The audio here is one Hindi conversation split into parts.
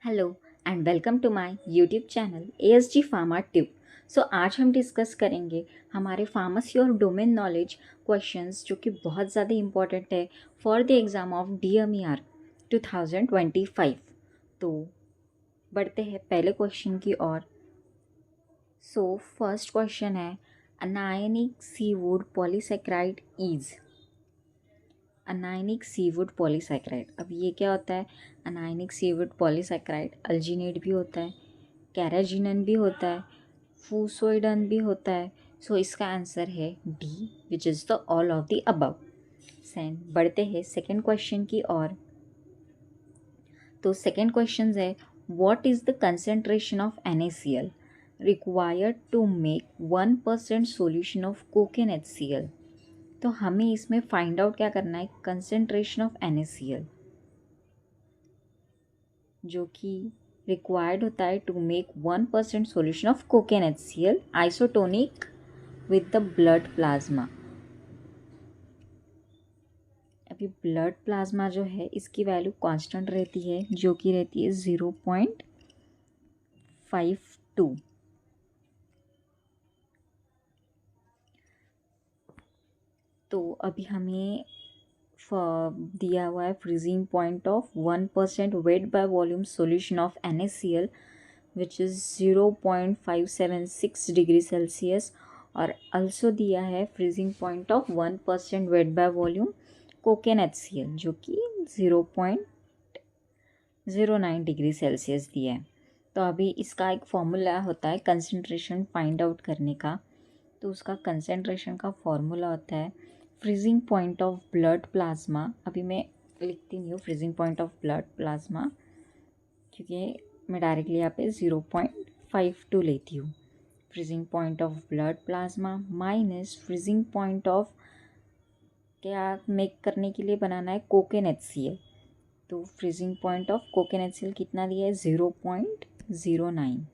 Hello and welcome to my YouTube channel ASG pharma tube. आज हम डिस्कस करेंगे हमारे फार्मेसी और डोमेन नॉलेज क्वेश्चंस जो कि बहुत ज़्यादा इम्पॉर्टेंट है for the exam of DMER 2025। तो बढ़ते हैं पहले क्वेश्चन की ओर। फर्स्ट क्वेश्चन है anionic Seawood polysaccharide is anionic Seawood polysaccharide. अब ये क्या होता है? अनायनिक सीवुड पॉलीसैकेराइड अल्जीनेट भी होता है, कैराजिनन भी होता है, फूसोइडन भी होता है। इसका आंसर है D, which is the all of the above. बढ़ते हैं सेकेंड क्वेश्चन की ओर। सेकेंड क्वेश्चन है what is the concentration of NaCl required to make 1% solution of cocaine HCl। तो हमें इसमें फाइंड आउट क्या करना है? कंसेंट्रेशन ऑफ NaCl जो कि रिक्वायर्ड होता है to make 1% solution of cocaine HCl isotonic with the blood plasma. अभी ब्लड प्लाज्मा जो है इसकी वैल्यू कांस्टेंट रहती है जो कि रहती है 0.52। तो अभी हमें दिया हुआ है freezing point of 1% weight by volume solution of NaCl which is 0.576 degree Celsius, और अल्सो दिया है freezing point of 1% weight by volume cocaine HCl जो कि 0.09 डिग्री सेल्सियस दिया है। तो अभी इसका एक फॉर्मूला होता है कंसंट्रेशन फाइंड आउट करने का। तो उसका कंसंट्रेशन का फॉर्मूला होता है freezing point of blood plasma. अभी मैं लिखती नहीं हूँ freezing point of blood plasma क्योंकि मैं डायरेक्टली यहाँ पे 0.52 लेती हूँ। Freezing point of blood plasma minus freezing point of क्या मेक करने के लिए बनाना है कोकेन HCl। तो freezing point of cocaine HCl कितना दिया है? 0.09।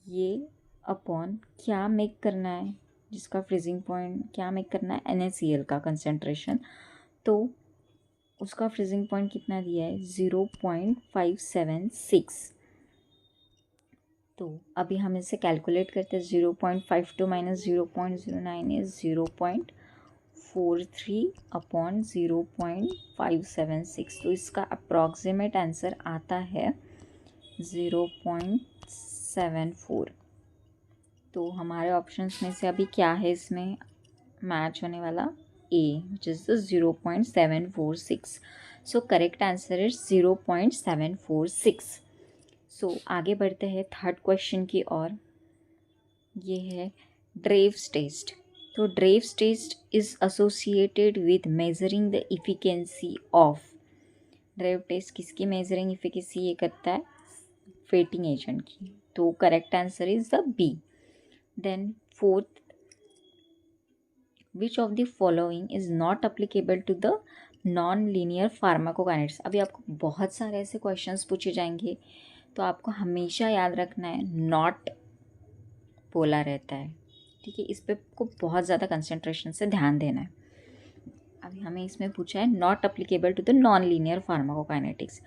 ये अपॉन क्या मेक करना है, जिसका फ्रीजिंग पॉइंट क्या मेक करना है? NaCl का कंसेंट्रेशन। तो उसका फ्रीजिंग पॉइंट कितना दिया है? 0.576। तो अभी हम इसे कैलकुलेट करते हैं। 0.52 माइनस 0.09 इज 0.43 अपॉन 0.576। तो इसका अप्रॉक्सीमेट आंसर आता है 0.74। तो हमारे ऑप्शंस में से अभी क्या है इसमें मैच होने वाला? A, which is the 0.746। Correct answer is 0.746। आगे बढ़ते हैं थर्ड क्वेश्चन की ओर। ये है ड्रेव्स टेस्ट। तो Draves test is associated with measuring the efficiency of. Drave test किसकी मेजरिंग इफिकेंसी ये करता है? फेटिंग एजेंट की। तो correct answer is the B. Then fourth, which of the following is not applicable to the non linear pharmacokinetics. अभी आपको बहुत सारे ऐसे क्वेश्चंस पूछे जाएंगे, तो आपको हमेशा याद रखना है नॉट बोला रहता है, ठीक है। इस पे को बहुत ज़्यादा कंसंट्रेशन से ध्यान देना है। अभी हमें इसमें पूछा है not applicable to the non linear pharmacokinetics.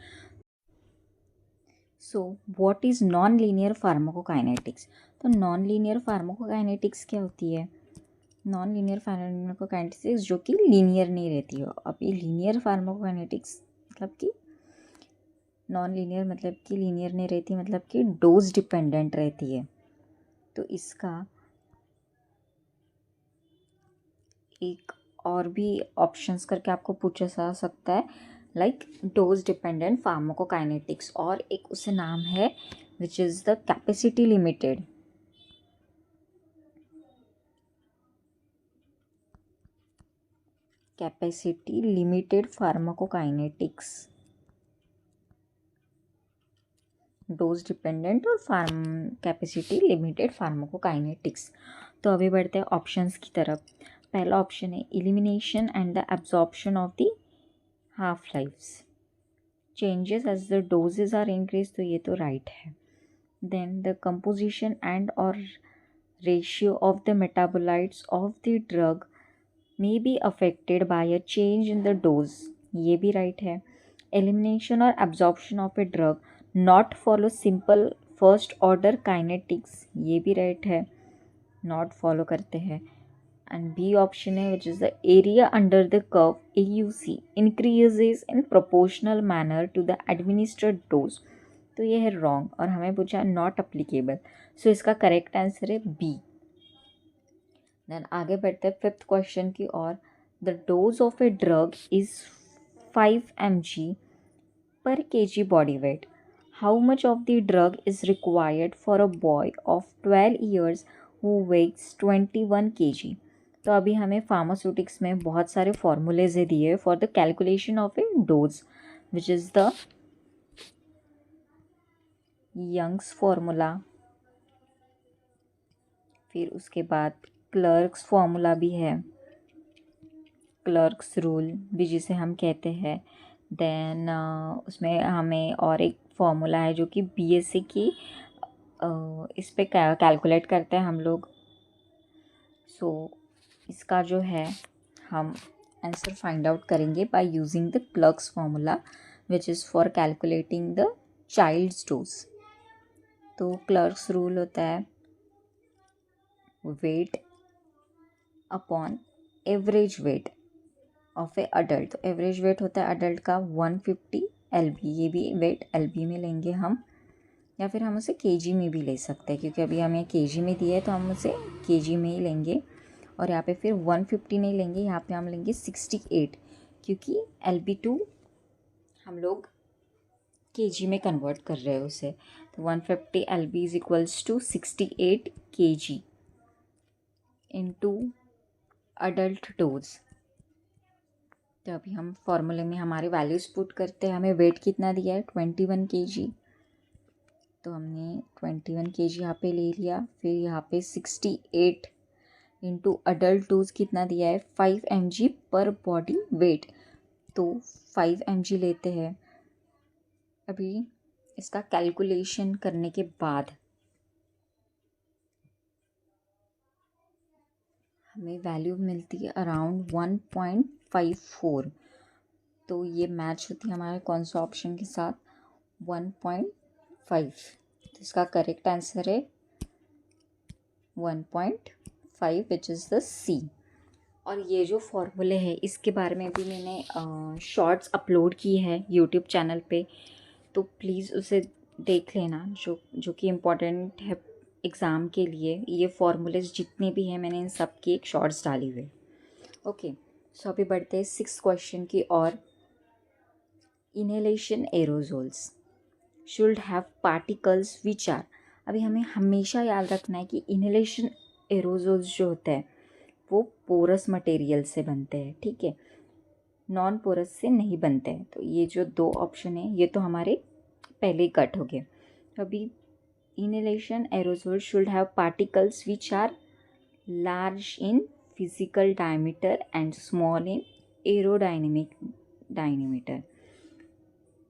What is non linear pharmacokinetics? तो नॉन लीनियर फार्माकोकाइनेटिक्स क्या होती है? नॉन लीनियर फार्माकोकाइनेटिक्स जो कि लीनियर नहीं रहती हो। अब ये लीनियर फार्माकोकाइनेटिक्स मतलब कि नॉन लीनियर मतलब कि लीनियर नहीं रहती, मतलब कि डोज डिपेंडेंट रहती है। तो इसका एक और भी ऑप्शंस करके आपको पूछा जा सकता है, लाइक डोज डिपेंडेंट फार्माकोकाइनेटिक्स, और एक उसे नाम है which is the capacity limited. Capacity limited pharmacokinetics, dose dependent और कैपेसिटी लिमिटेड फार्माकोकाइनेटिक्स। तो अभी बढ़ते हैं ऑप्शंस की तरफ। पहला ऑप्शन है elimination and the absorption of the half lifes changes as the doses are increase. तो ये तो राइट है। देन द कंपोजिशन एंड और ratio of the metabolites of the drug may be affected by a change in the dose, ये भी राइट है। एलिमिनेशन और absorption of a drug not follow simple first order kinetics, ये भी राइट है, नॉट फॉलो करते हैं। एंड बी ऑप्शन है which is the area under the curve AUC increases in proportional manner to the administered dose, तो ये है रॉन्ग और हमें पूछा नॉट अप्लीकेबल, सो इसका करेक्ट आंसर है बी। देन आगे बढ़ते हैं फिफ्थ क्वेश्चन की ओर। The dose of a drug is 5 mg per kg body weight. How much of the drug is required for a boy of 12 years who weighs 21 kg? तो अभी हमें फार्मास्यूटिक्स में बहुत सारे फॉर्मूलेज दिए for the calculation of a dose which is the Young's formula, फिर उसके बाद क्लर्क्स फार्मूला भी है, क्लर्क्स रूल भी जिसे हम कहते हैं। देन उसमें हमें और एक फार्मूला है जो कि BSc की इस पे कैलकुलेट करते हैं हम लोग। सो इसका जो है हम आंसर फाइंड आउट करेंगे by using the Clark's formula which is for calculating the child's dose. तो क्लर्क्स रूल होता है weight upon average weight of a adult. तो एवरेज वेट होता है अडल्ट का 150 LB, ये भी वेट LB में लेंगे हम, या फिर हम उसे kg में भी ले सकते हैं, क्योंकि अभी हमें kg में दिया है तो हम उसे kg में ही लेंगे। और यहाँ पे फिर 150 नहीं लेंगे, यहाँ पे हम लेंगे 68, क्योंकि LB2 हम लोग kg में कन्वर्ट कर रहे हैं उसे। तो 150 LB is equals to 68 kg into adult dose. तो अभी हम फॉर्मूले में हमारे वैल्यूज पुट करते हैं। हमें वेट कितना दिया है 21 kg, तो हमने 21 kg यहाँ पे ले लिया। फिर यहाँ पे 68 इंटू अडल्ट डोज कितना दिया है 5 mg पर बॉडी वेट, तो 5 mg लेते हैं। अभी इसका कैलकुलेशन करने के बाद हमें वैल्यू मिलती है अराउंड 1.54, तो ये मैच होती है हमारे कौन सा ऑप्शन के साथ 1.5। तो इसका करेक्ट आंसर है 1.5 विच इज़ द सी। और ये जो फॉर्मूले है इसके बारे में भी मैंने शॉर्ट्स अपलोड की है यूट्यूब चैनल पे, तो प्लीज़ उसे देख लेना, जो कि इम्पॉर्टेंट है एग्ज़ाम के लिए। ये फॉर्मूलेज जितने भी हैं मैंने इन सब की एक शॉर्ट्स डाली हुई। ओके, सो अभी बढ़ते हैं 6th क्वेश्चन की और। Inhalation aerosols should have particles which are, अभी हमें हमेशा याद रखना है कि इनहेलेशन एरोजोल्स जो होते हैं वो पोरस मटेरियल से बनते हैं, ठीक है, नॉन पोरस से नहीं बनते हैं। तो ये जो दो ऑप्शन है ये तो हमारे पहले ही कट हो गए। तो अभी inhalation aerosol should have particles which are large in physical diameter and small in aerodynamic diameter।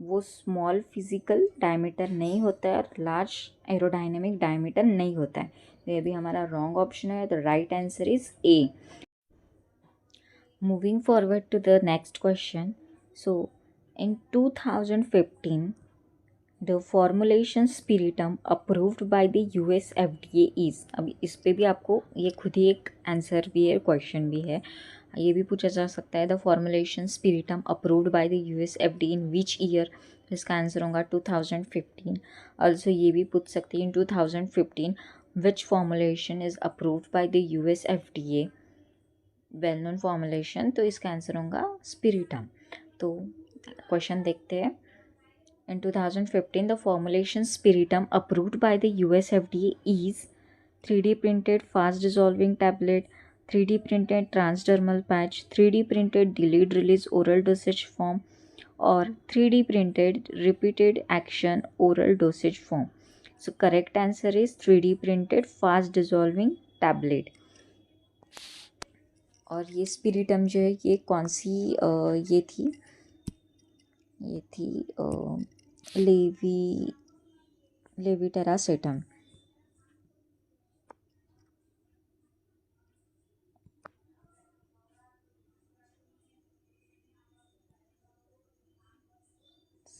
वो स्मॉल फिजिकल डायमीटर नहीं होता है और लार्ज एरोडाइनमिक डायमीटर नहीं होता है, तो ये भी हमारा रॉन्ग ऑप्शन है। तो right answer is A. Moving forward to the next question. So in 2015 The formulation spiritum approved by the US FDA is, अभी इस पे भी आपको ये खुद ही एक आंसर भी है, क्वेश्चन भी है, ये भी पूछा जा सकता है। The formulation Spritam approved by the US FDA in which year, इसका आंसर होगा 2015। ऑल्सो ये भी पूछ सकती है in 2015 which formulation is approved by the US FDA, well known formulation, तो इसका आंसर होगा स्पिरिटम। तो क्वेश्चन देखते हैं। In 2015, the formulation spiritum approved by the US FDA is 3D printed fast dissolving tablet, 3D printed transdermal patch, 3D printed delayed release oral dosage form, or 3D printed repeated action oral dosage form. So correct answer is 3D printed fast dissolving tablet. और ये स्पिरिटम जो है ये कौन सी ये थी लेविटेरासेटम।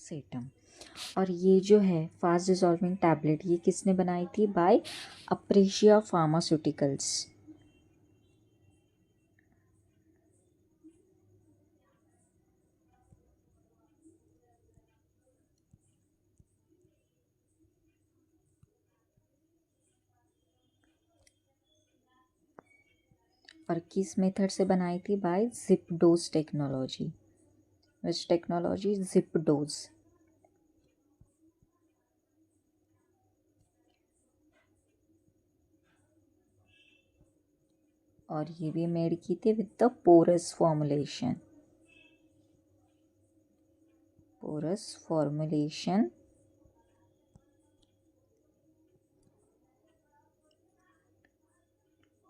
सेटम। और ये जो है फास्ट डिजॉल्विंग टैबलेट, ये किसने बनाई थी? By Aprecia pharmaceuticals. और किस मेथड से बनाई थी? By ZipDose technology. Which technology? ZipDose. और ये भी मेड की थी with the porous formulation. Porous formulation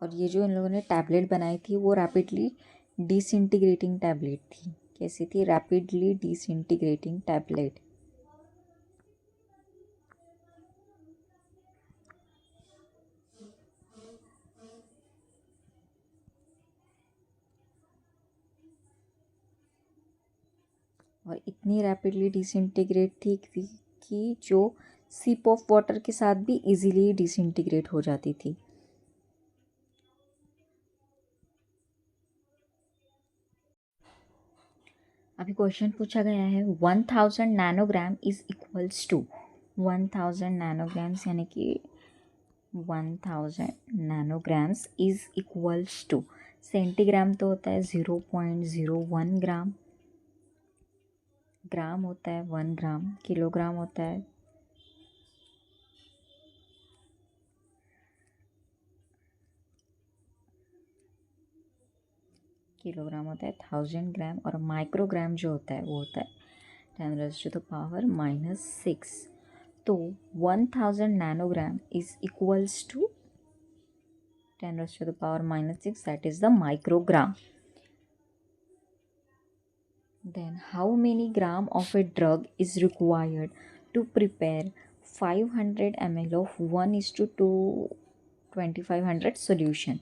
और ये जो इन लोगों ने टैबलेट बनाई थी वो रैपिडली डिसइंटीग्रेटिंग टैबलेट थी। कैसी थी? Rapidly disintegrating tablet. और इतनी रैपिडली डिसइंटीग्रेट थी कि जो सिप ऑफ वाटर के साथ भी इजीली डिसइंटीग्रेट हो जाती थी। अभी क्वेश्चन पूछा गया है 1000 nanogram is equals to 1000 nanograms, यानी कि 1000 nanograms is equals to centigram तो होता है 0.01 ग्राम, ग्राम होता है 1 ग्राम, किलोग्राम होता है किलोग्राम होता है 1000 ग्राम, और माइक्रोग्राम जो होता है वो होता है 10⁻⁻⁶। तो 1000 nanogram is equals to 10⁻⁻⁶, that is the microgram. Then how many gram of a drug is required to prepare 500 ml of 1:2500 solution?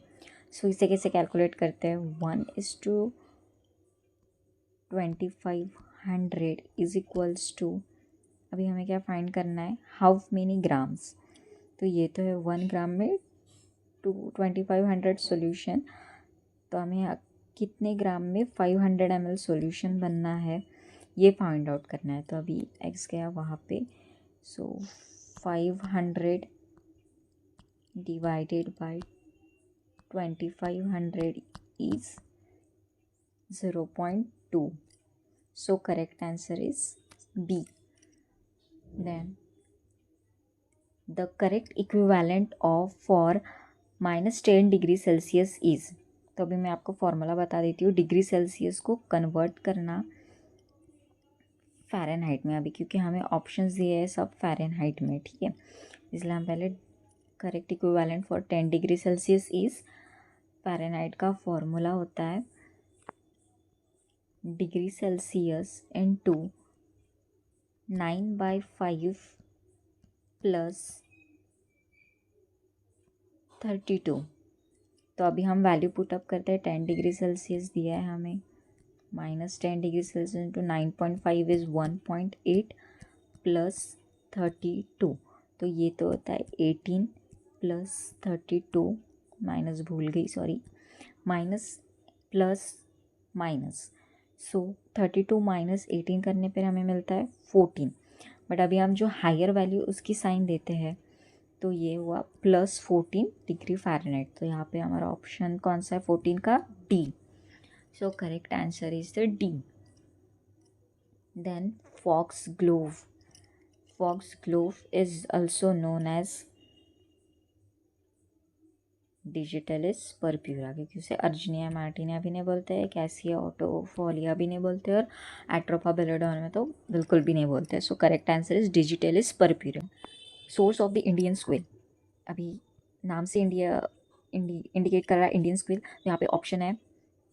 So इसे कैसे कैलकुलेट करते हैं? 1:2500 इज इक्वल्स टू, अभी हमें क्या फाइंड करना है? How many grams. तो ये तो है 1 ग्राम में 2500 सॉल्यूशन, तो हमें कितने ग्राम में 500 ml सॉल्यूशन बनना है ये फाइंड आउट करना है। तो अभी x गया वहाँ पे, सो 500 divided by 2500 is 0.2. So correct answer is B. Then the correct equivalent of for -10 degree Celsius is. तो अभी मैं आपको फॉर्मूला बता देती हूँ। डिग्री सेल्सियस को कन्वर्ट करना फ़ारेनहाइट में, अभी क्योंकि हमें ऑप्शंस दिए हैं सब फ़ारेनहाइट में, ठीक है, इसलिए हम पहले correct equivalent for 10 degree Celsius is, Fahrenheit का फॉर्मूला होता है डिग्री सेल्सियस इनटू 9/5 प्लस 32। तो अभी हम वैल्यू पुटअप करते हैं। 10 डिग्री सेल्सियस दिया है हमें, -10 degree Celsius into 9.5 is 1.8 plus 32, तो ये तो होता है 18 प्लस 32, माइनस भूल गई सॉरी, माइनस प्लस माइनस, सो 32 माइनस 18 करने पर हमें मिलता है 14। बट अभी हम जो हायर वैल्यू उसकी साइन देते हैं, तो ये हुआ +14 डिग्री फ़ारेनहाइट। तो यहाँ पे हमारा ऑप्शन कौन सा है? 14 का D. So correct answer is the D. Then foxglove. Foxglove is also known as digitalis purpura, क्योंकि उसे अर्जिनिया मार्टिना भी नहीं बोलते हैं, कैसिया ऑटोफोलिया भी नहीं बोलते, और एट्रोपा बेलेडोन में तो बिल्कुल भी नहीं बोलते। So correct answer is digitalis purpurea. Source of the Indian squill, अभी नाम से इंडिकेट कर रहा है इंडियन स्क्विल। यहाँ पे ऑप्शन है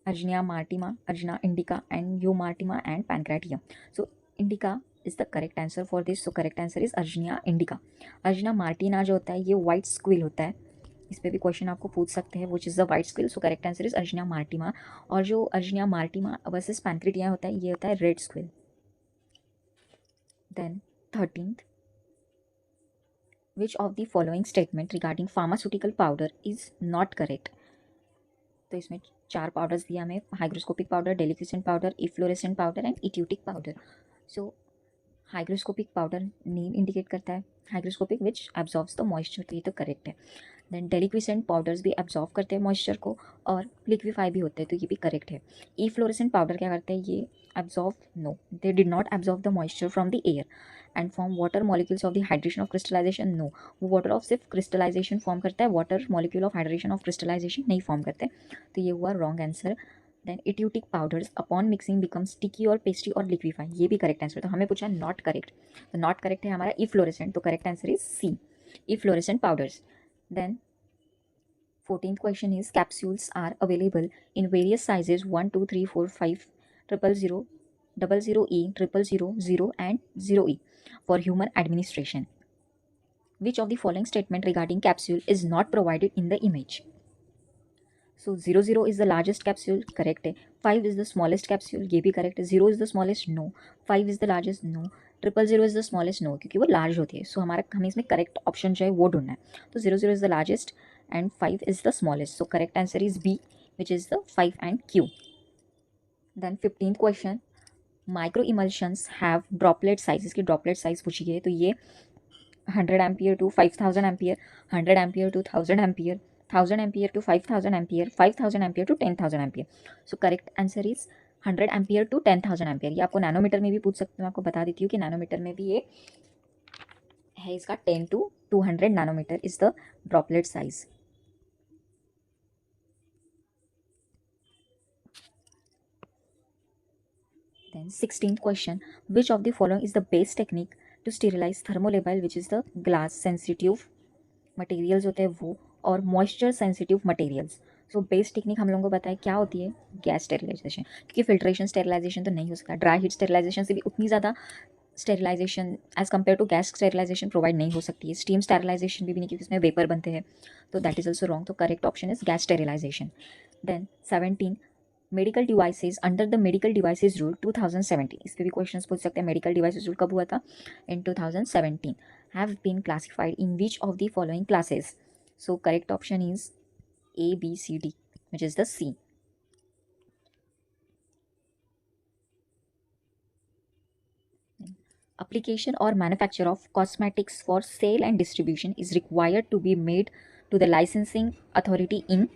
urginea maritima, urginea indica and U maritima and pancratium. So indica is the correct answer for this. So correct answer is urginea indica. Urginea maritima जो होता है ये वाइट स्क्विल होता है, इस पर भी क्वेश्चन आपको पूछ सकते हैं, which is the white squill. So correct answer is urginea maritima. और जो अर्जिनिया मार्टिमा वर्सेस पैनक्रेटिया होता है ये होता है red squill. Then 13th, which of the following statement regarding pharmaceutical powder is not correct. तो इसमें 4 पाउडर्स दिया हमें, hygroscopic powder, deliquescent powder, efflorescent powder and eutectic powder. So hygroscopic powder name indicate करता है, hygroscopic which absorbs the moisture, तो ये तो करेक्ट है। देन डेलिक्विसेंट पाउडर्स भी एब्जॉर्ब करते हैं मॉइस्चर को और लिक्विफाई भी होते हैं, तो ये भी करेक्ट है। ई फ्लोरेसेंट पाउडर क्या करते हैं, ये absorb, no they did not absorb the moisture from the air and form water molecules of the hydration of crystallization, no वो वाटर ऑफ सिर्फ क्रिस्टलाइजेशन फॉर्म करता है, water molecule of hydration of crystallization नहीं फॉर्म करते, तो ये हुआ wrong answer. Then eutectic powders upon mixing become sticky और पेस्ट्री और लिक्विफाई, ये भी करेक्ट आंसर। तो हमें पूछा नॉट करेक्ट, तो नॉट करेक्ट है हमारा ई फ्लोरेसेंट, तो correct answer is C, E fluorescent powders. Then 14th question is capsules are available in various sizes 1 2 3 4 5 000 00E 000 and 0E for human administration. Which of the following statement regarding capsule is not provided in the image? So 00 is the largest capsule, correct है. 5 is the smallest capsule, ये भी correct है. 0 is the smallest, no. 5 is the largest, no. 000 is the smallest, no, क्योंकि वो large होती है. So हमें इसमें correct option जो है वो ढूंढना है. तो 00 is the largest and 5 is the smallest. So correct answer is B, which is the 5 and Q. Then 15th question, micro emulsions have droplet size. इसकी droplet size पूछी गई है, तो ये 100 ampere to 5000 ampere, 100 ampere to 1000 ampere, 1000 ampere to 5000 ampere, 5000 ampere to 10000 ampere. So correct answer is 100 ampere to 10000 ampere. ये आपको नैनोमीटर में भी पूछ सकते हैं, मैं आपको बता देती हूँ कि नैनोमीटर में भी ये है, इसका 10 to 200 nanometre is the droplet size. Then 16th question, which of the following is the best technique to sterilize thermolabile, which is the glass sensitive materials होते हैं वो, और moisture sensitive materials. So best technique हम लोगों को बताया क्या होती है, गैस स्टेरिलाइजेशन, क्योंकि फिल्ट्रेशन स्टेरिलाइजेशन तो नहीं हो सकता, ड्राई हीट स्टेरिलाइजेशन से भी उतनी ज़्यादा sterilization as compare to gas sterilization provide नहीं हो सकती है, स्टीम स्टेरिलाइजेशन भी नहीं, क्योंकि इसमें वेपर बनते हैं, तो दैट इज ऑल्सो रॉन्ग. तो correct option is gas sterilization. Then 17, medical devices under the medical devices rule 2017, इस पर भी क्वेश्चन पूछ सकते हैं. मेडिकल डिवाइसेज रूल कब हुआ था, in 2017. Have been classified in which of the following classes. So correct option is A, B, C, D, which is the C. Application or manufacture of cosmetics for sale and distribution is required to be made to the licensing authority in,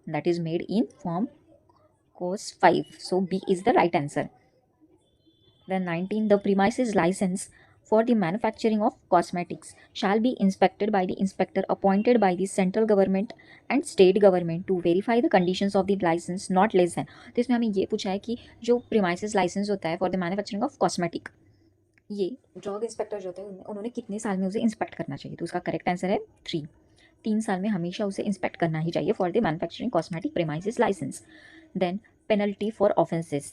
that is made in form cos 5. So B is the right answer. Then 19, the premises license for the manufacturing of cosmetics shall be inspected by the inspector appointed by the central government and state government to verify the conditions of the license not less than. तो इसमें हमें ये पूछा है कि जो premises license होता है for the manufacturing of cosmetic, ये ड्रग इंस्पेक्टर जो होते हैं उन्होंने कितने साल में उसे इंस्पेक्ट करना चाहिए, तो उसका करेक्ट आंसर है 3. 3 साल में हमेशा उसे इंस्पेक्ट करना ही चाहिए for the manufacturing cosmetic premises licence. Then penalty for offences,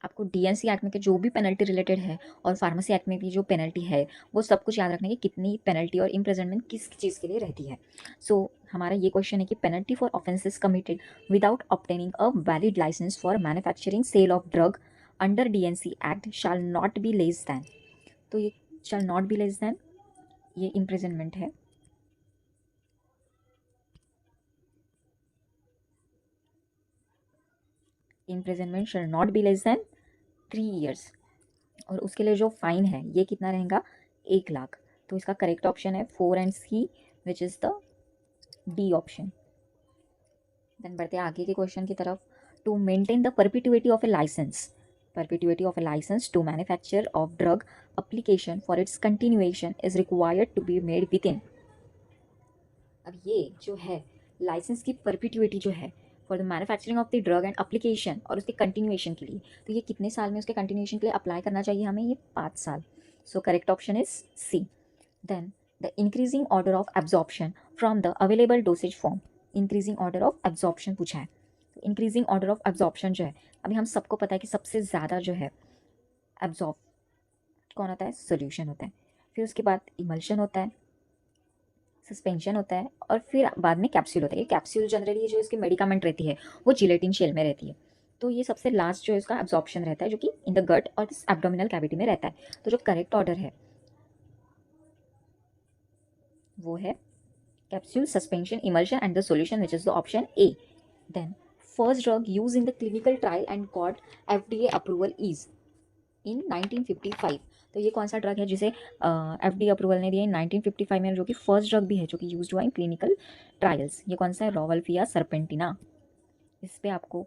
आपको डीएनसी एक्ट में के जो भी पेनल्टी रिलेटेड है और फार्मेसी एक्ट में भी जो पेनल्टी है वो सब कुछ याद रखने की कितनी पेनल्टी और इम्प्रिजनमेंट किस चीज़ के लिए रहती है. सो हमारा ये क्वेश्चन है कि penalty for offences committed without obtaining a valid licence for manufacturing sale of drug under DNC act shall not be less than. तो ये shall not be less than, ये इम्प्रिजनमेंट है. Imprisonment shall not be less than 3 years. और उसके लिए जो फाइन है ये कितना रहेगा, 1 लाख. तो इसका करेक्ट ऑप्शन है 4 and C, which is the D option. Then बढ़ते हैं आगे के क्वेश्चन की तरफ. To maintain the perpetuity of a licence, perpetuity of a license to manufacture of drug application for its continuation is required to be made within. अब ये जो है लाइसेंस की परपिट्यूटी जो है for the manufacturing of the drug and application और उसके कंटिन्यूएशन के लिए, तो ये कितने साल में उसके कंटिन्यूएशन के लिए अप्लाई करना चाहिए हमें, ये 5 साल. So correct option is C. Then the increasing order of absorption from the available dosage form, increasing order of absorption पूछा है. तो इंक्रीजिंग ऑर्डर ऑफ एब्जॉर्प्शन जो है, अभी हम सबको पता है कि सबसे ज़्यादा जो है एब्जॉर्ब कौन होता है, सोल्यूशन होता है, फिर उसके बाद इमल्शन होता है, सस्पेंशन होता है, और फिर बाद में कैप्सूल होता है. ये कैप्सूल जनरली जो इसकी मेडिकामेंट रहती है वो जिलेटिन शेल में रहती है. तो ये सबसे लास्ट जो इसका एब्जॉर्प्शन रहता है जो कि इन द गट और इस एब्डोमिनल कैविटी में रहता है। तो जो करेक्ट ऑर्डर है वो है capsule, suspension, emulsion and the solution, which is the option A. Then first drug used in the clinical trial and got FDA approval is in 1955. तो ये कौन सा ड्रग है जिसे FDA अप्रूवल ने दिया इन 1955 में, जो कि फर्स्ट ड्रग भी है जो कि यूज्ड हुआ इन क्लिनिकल ट्रायल्स। ये कौन सा है? रोवल्फिया सर्पेंटिना। इस पे आपको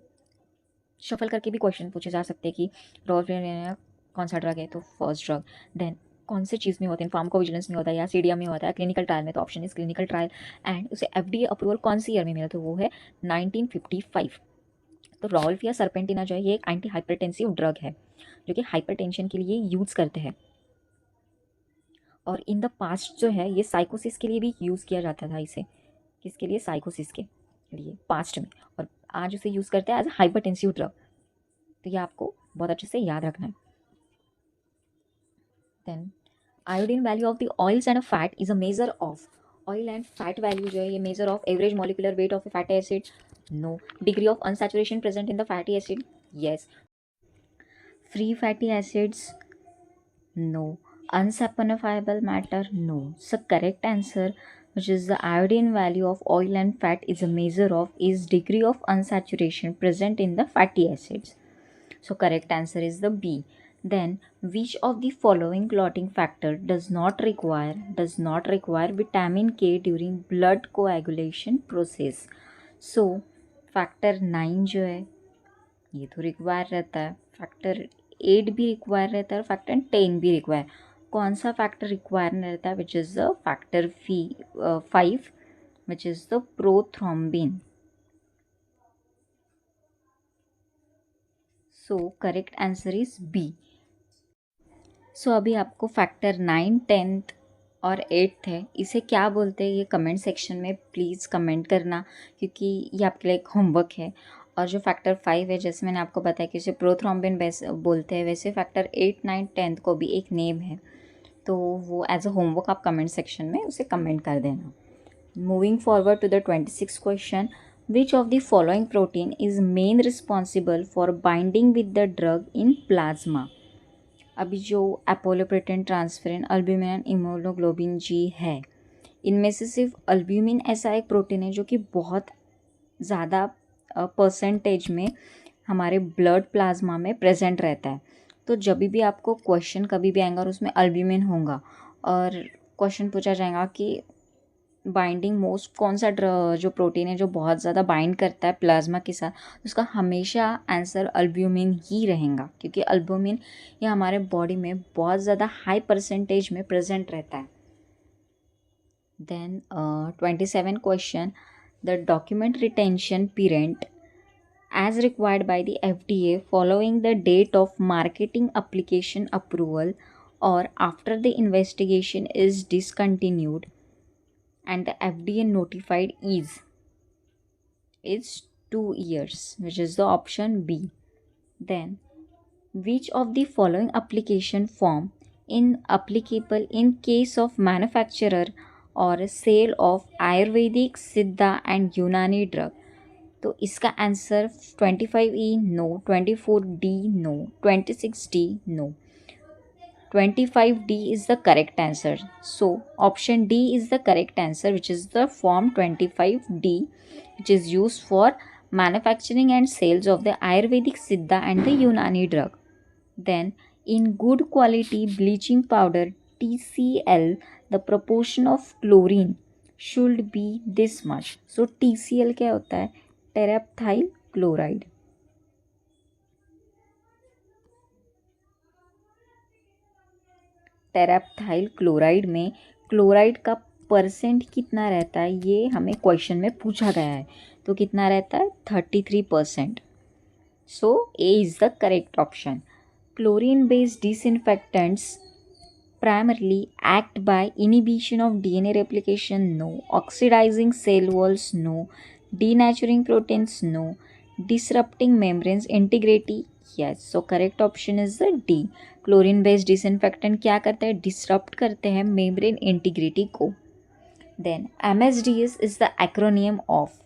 शफल करके भी क्वेश्चन पूछे जा सकते हैं कि रोवल्फिया कौन सा ड्रग है, तो फर्स्ट ड्रग। देन कौन से चीज़ में होते हैं? फार्माकोविजिलेंस में होता है या सीडीएम में होता है, क्लिनिकल ट्रायल में, तो option is clinical trial. And उसे एफडीए अप्रूवल कौन सी ईयर में मिला? तो वो है 1955। तो रोवल्फिया सर्पेंटिना जो है ये एक एंटी हाइपरटेंसिव ड्रग है जो कि हाइपरटेंशन के लिए यूज़ करते हैं। और इन द पास्ट जो है ये साइकोसिस के लिए भी यूज़ किया जाता था इसे। किसके लिए? साइकोसिस के लिए पास्ट में। और आज उसे यूज़ करते हैं एज ए हाइपरटेंसिव ड्रग। तो ये आपको बहुत अच्छे से याद रखना है। Then iodine value of the oils and fat is a measure of. Oil and fat value जो है ये measure of average molecular weight of a fatty acid. No. Degree of unsaturation present in the fatty acid. Yes. Free fatty acids. No. unsaponifiable matter. No. So correct answer, which is the iodine value of oil and fat is a measure of is degree of unsaturation present in the fatty acids. So correct answer is the B. Then which of the following clotting factor does not require vitamin K during blood coagulation process? So factor 9 जो है ये तो रिक्वायर रहता है, फैक्टर 8 भी रिक्वायर रहता है और फैक्टर 10 भी रिक्वायर। कौन सा फैक्टर रिक्वायर नहीं रहता है? Which is the factor 5, which is the prothrombin. So correct answer is B. So अभी आपको फैक्टर 9, 10th और 8th है, इसे क्या बोलते हैं ये कमेंट सेक्शन में प्लीज़ कमेंट करना, क्योंकि ये आपके लिए एक होमवर्क है। और जो फैक्टर 5 है, जैसे मैंने आपको बताया कि उसे प्रोथ्रोम्बिन बोलते हैं, वैसे फैक्टर 8, 9, 10th को भी एक नेम है। तो वो एज अ होमवर्क आप कमेंट सेक्शन में उसे कमेंट कर देना। Moving forward to the 26th question, which of the following protein is main responsible for binding with the drug in plasma? अभी जो apolipoprotein, transferrin, albumin, immunoglobin G है, इनमें से सिर्फ अल्ब्यूमिन ऐसा एक प्रोटीन है जो कि बहुत ज़्यादा परसेंटेज में हमारे ब्लड प्लाज्मा में प्रेजेंट रहता है। तो जब भी आपको क्वेश्चन कभी भी आएगा और उसमें अल्ब्यूमिन होगा और क्वेश्चन पूछा जाएगा कि बाइंडिंग मोस्ट कौन सा जो प्रोटीन है जो बहुत ज़्यादा बाइंड करता है प्लाज्मा के साथ, उसका हमेशा आंसर अल्ब्यूमिन ही रहेगा, क्योंकि अल्ब्यूमिन ये हमारे बॉडी में बहुत ज़्यादा हाई परसेंटेज में प्रेजेंट रहता है। Then 27 question, the document retention period as required by the FDA following the date of marketing application approval or after the investigation is discontinued and the FDA notified is 2 years, which is the option B. Then which of the following application form in applicable in case of manufacturer or sale of Ayurvedic, Siddha and Unani drug? तो इसका answer 25E no, 24D no, 26D no, 25D is the correct answer. So option D is the correct answer, which is the form 25D, which is used for manufacturing and sales of the Ayurvedic, Siddha and the Unani drug. Then in good quality bleaching powder TCL, the proportion of chlorine should be this much. So TCL क्या होता है? टेरेप्थाइल क्लोराइड। टेरेप्थाइल क्लोराइड में क्लोराइड का परसेंट कितना रहता है ये हमें क्वेश्चन में पूछा गया है। तो कितना रहता है? 33%। So A is the correct option. Chlorine based disinfectants primarily act by inhibition of DNA replication, no. Oxidizing cell walls, no. Denaturing proteins, no. Disrupting membranes integrity, yes. So correct option is the D. Chlorine based disinfectant क्या करते हैं? Disrupt करते हैं membrane integrity को. Then MSDS is the acronym of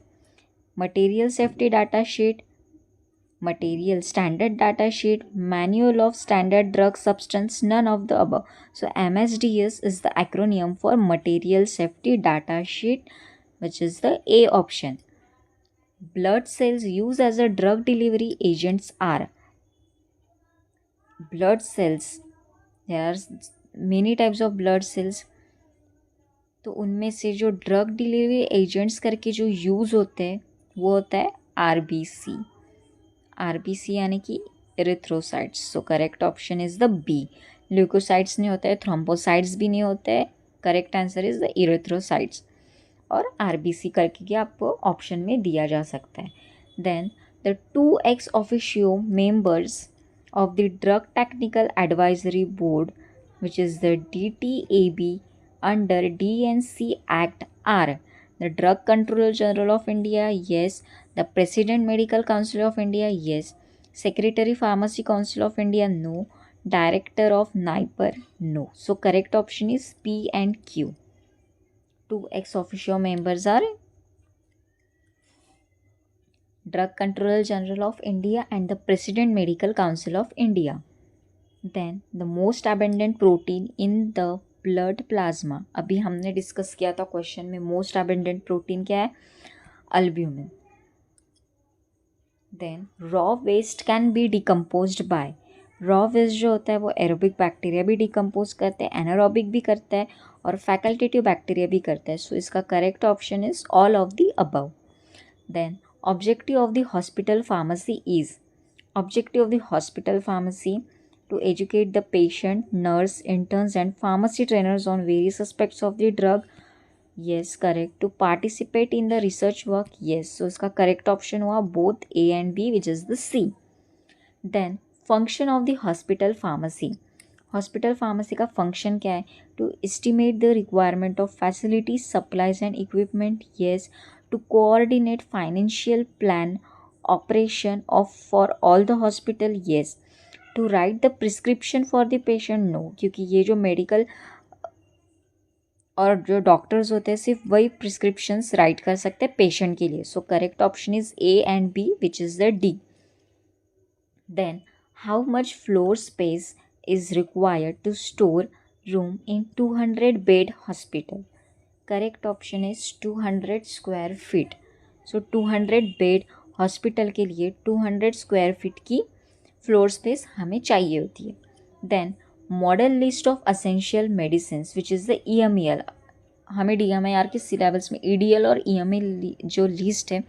Material Safety Data Sheet, material, standard data sheet, manual of standard drug substance, none of the above. So MSDS is the acronym for material safety data sheet, which is the A option. Blood cells used as a drug delivery agents are blood cells. There are many types of blood cells. तो उनमें से जो ड्रग डिलीवरी एजेंट्स करके जो यूज़ होते हैं वो होता है आरबीसी. आरबीसी यानी कि erythrocytes. So correct option is the B. Leukocytes नहीं होता है, थ्रोम्बोसाइट्स भी नहीं होते है. Correct answer is the erythrocytes. और आरबीसी करके भी आपको ऑप्शन में दिया जा सकता है. Then the 2 ex officio members of the Drug Technical Advisory Board, which is the DTAB under DNC Act are the Drug Controller General of India, yes. The President Medical Council of India, yes. Secretary Pharmacy Council of India, no. Director of NIPER, no. So correct option is P and Q. 2 ex officio members are Drug Controller General of India and the President Medical Council of India. Then the most abundant protein in the blood plasma. अभी हमने डिस्कस किया था क्वेश्चन में मोस्ट अबेंडेंट प्रोटीन क्या है, albumin. Then raw waste can be decomposed by. Raw waste जो होता है वो एरोबिक बैक्टीरिया भी डिकम्पोज करते हैं, एनारोबिक भी करता है और फैकल्टेटिव बैक्टीरिया भी करता है. सो इसका correct option is all of the above. Then objective of the hospital pharmacy is. Objective of the hospital pharmacy to educate the patient, nurse, interns and pharmacy trainers on various aspects of the drug. Yes, correct. To participate in the research work. Yes. So इसका correct option हुआ both A and B, which is the C. Then function of the hospital pharmacy. Hospital pharmacy का function क्या है? To estimate the requirement of facilities, supplies and equipment. Yes. To coordinate financial plan operation of for all the hospital. Yes. To write the prescription for the patient, no. क्योंकि ये जो मेडिकल और जो डॉक्टर्स होते हैं सिर्फ वही प्रिस्क्रिप्शंस राइट कर सकते हैं पेशेंट के लिए. So correct option is A and B, which is the D. Then how much floor space is required to store room in 200 bed hospital. Correct option is 200 square feet. So 200 bed hospital के लिए 200 स्क्वायर फीट की फ्लोर स्पेस हमें चाहिए होती है. Then model list of essential medicine which is the EMEL. हमें DMAR के सिलेबस में EDL और EMEL जो लिस्ट है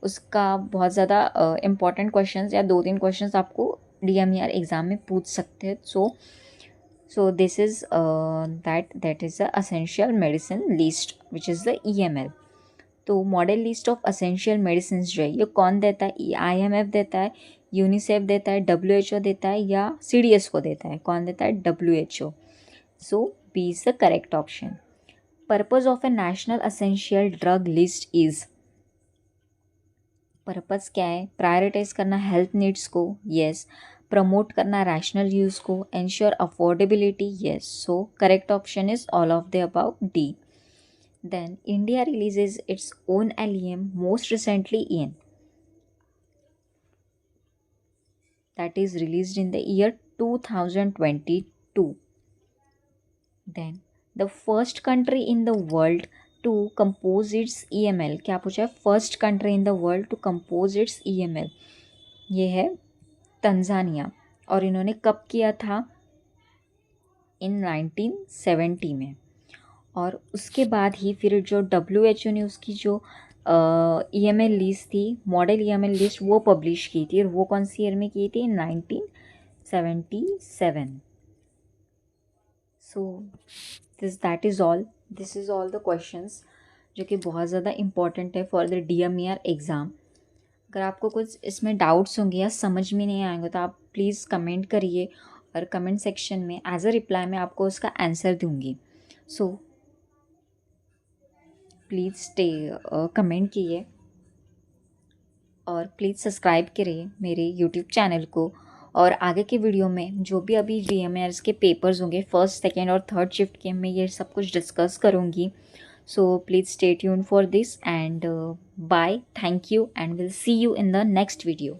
उसका बहुत ज़्यादा इम्पॉर्टेंट क्वेश्चंस या 2-3 क्वेश्चंस आपको DMAR एग्ज़ाम में पूछ सकते हैं. So this is that is the essential medicine list which is the EML. तो model list of essential medicine जो है ये कौन देता है? IMF देता है, यूनिसेफ देता है, WHO देता है या CDS को देता है? कौन देता है? WHO. So B is the correct option. Purpose of a national essential drug list is. Purpose क्या है? प्रायोरिटाइज करना हेल्थ नीड्स को, येस. प्रमोट करना रैशनल यूज़ को, ensure affordability, yes. So correct option is all of the about, D. Then India releases its own LEM most recently in. That is released in the year 2022. Then the first country in the world to compose its EML. क्या पूछा है? First country in the world to compose its EML. ये है तंजानिया. और इन्होंने कब किया था? in 1970 में. और उसके बाद ही फिर जो WHO ने उसकी जो EML लिस्ट थी, मॉडल EML लिस्ट, वो पब्लिश की थी. और वो कौन सी ईयर में की थी? 1977. So this is all the questions जो कि बहुत ज़्यादा इम्पॉर्टेंट है फॉर द DMAR एग्ज़ाम. अगर आपको कुछ इसमें डाउट्स होंगे या समझ में नहीं आएंगे तो आप प्लीज़ कमेंट करिए और कमेंट सेक्शन में एज अ रिप्लाई मैं आपको उसका आंसर दूँगी. सो प्लीज़ स्टे कमेंट कीजिए और प्लीज़ सब्सक्राइब करिए मेरे यूट्यूब चैनल को. और आगे के वीडियो में जो भी अभी DMARs के पेपर्स होंगे फर्स्ट, सेकेंड और थर्ड शिफ्ट के, मैं ये सब कुछ डिस्कस करूँगी. So please stay tune for this and bye. Thank you and will see you in the next video.